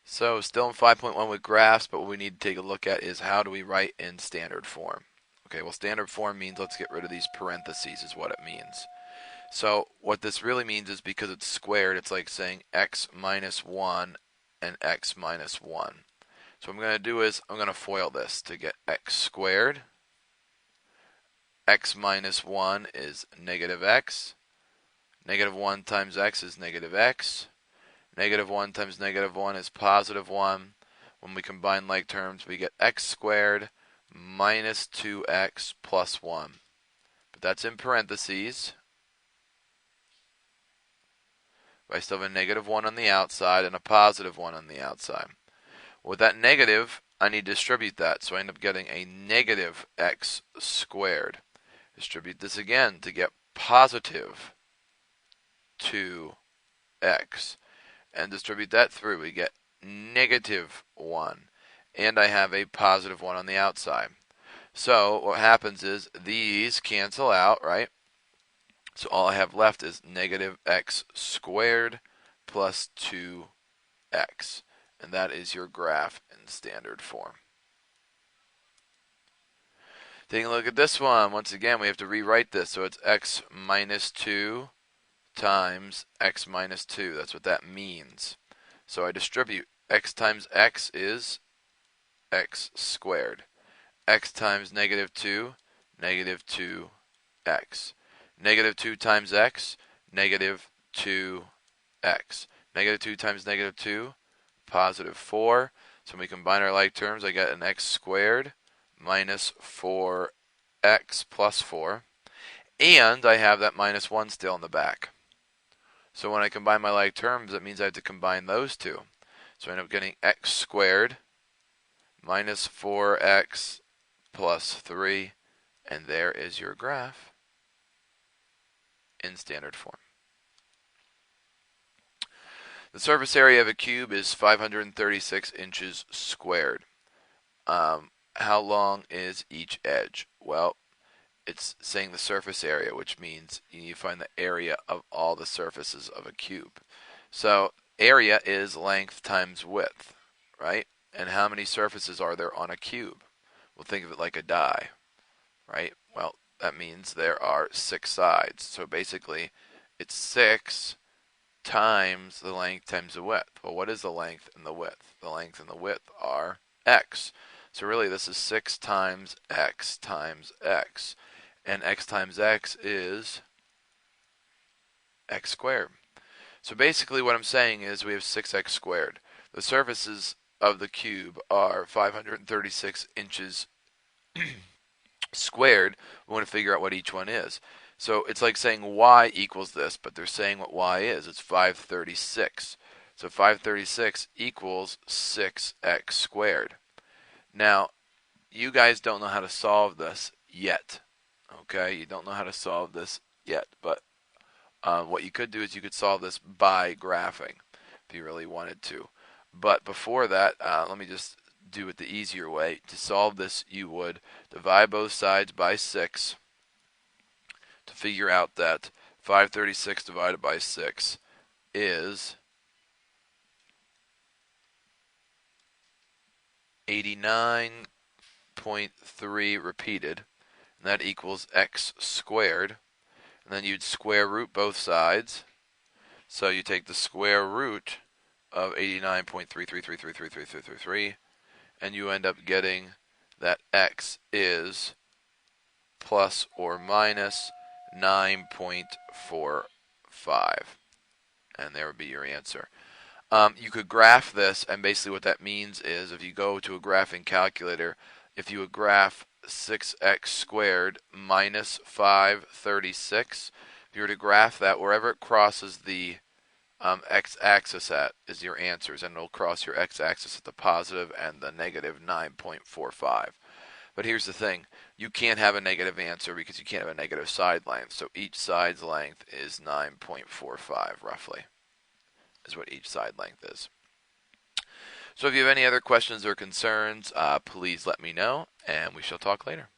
So still in 5.1 with graphs, but what we need to take a look at is how do we write in standard form. Okay, well standard form means let's get rid of these parentheses is what it means. So what this really means is because it's squared, it's like saying x minus 1 and x minus 1. So what I'm going to do is I'm going to FOIL this to get x squared. X minus 1 is negative x. Negative 1 times x is negative x. Negative 1 times negative 1 is positive 1. When we combine like terms, we get x squared minus 2x plus 1. But that's in parentheses. I still have a negative 1 on the outside and a positive 1 on the outside. With that negative, I need to distribute that, so I end up getting a negative x squared. Distribute this again to get positive 2x. And distribute that through, we get negative 1. And I have a positive 1 on the outside. So what happens is these cancel out, right? So all I have left is negative x squared plus 2x. And that is your graph in standard form. Taking a look at this one, once again we have to rewrite this. So it's x minus 2 times x minus 2. That's what that means. So I distribute. X times x is x squared. X times negative 2, negative 2x. Negative 2 times x, negative 2x. Negative 2 times negative 2, positive 4. So when we combine our like terms, I get an x squared minus 4x plus 4. And I have that minus 1 still in the back. So when I combine my like terms, that means I have to combine those two. So I end up getting x squared minus 4x plus 3. And there is your graph in standard form. The surface area of a cube is 536 inches squared. How long is each edge? Well, it's saying the surface area, which means you need to find the area of all the surfaces of a cube. So area is length times width, right? And how many surfaces are there on a cube? We'll think of it like a die, right? Well, that means there are 6 sides. So basically, it's 6 times the length times the width. Well, what is the length and the width? The length and the width are x. So really, this is 6 times x times x. And x times x is x squared. So basically what I'm saying is we have 6x squared. The surfaces of the cube are 536 inches squared. We want to figure out what each one is. So it's like saying y equals this, but they're saying what y is. It's 536. So 536 equals 6x squared. Now, you guys don't know how to solve this yet. Okay, you don't know how to solve this yet, but what you could do is you could solve this by graphing if you really wanted to. But before that, let me just do it the easier way. To solve this, you would divide both sides by 6 to figure out that 536 divided by 6 is 89.3 repeated, and that equals x squared. And then you'd square root both sides. So you take the square root of 89.333333333, and you end up getting that x is plus or minus 9.45. And there would be your answer. You could graph this, and basically what that means is if you go to a graphing calculator, if you would graph 6x squared minus 536, if you were to graph that, wherever it crosses the x-axis at is your answers, and it'll cross your x-axis at the positive and the negative 9.45. But here's the thing, you can't have a negative answer because you can't have a negative side length, so each side's length is 9.45 roughly, is what each side length is. So if you have any other questions or concerns, please let me know, and we shall talk later.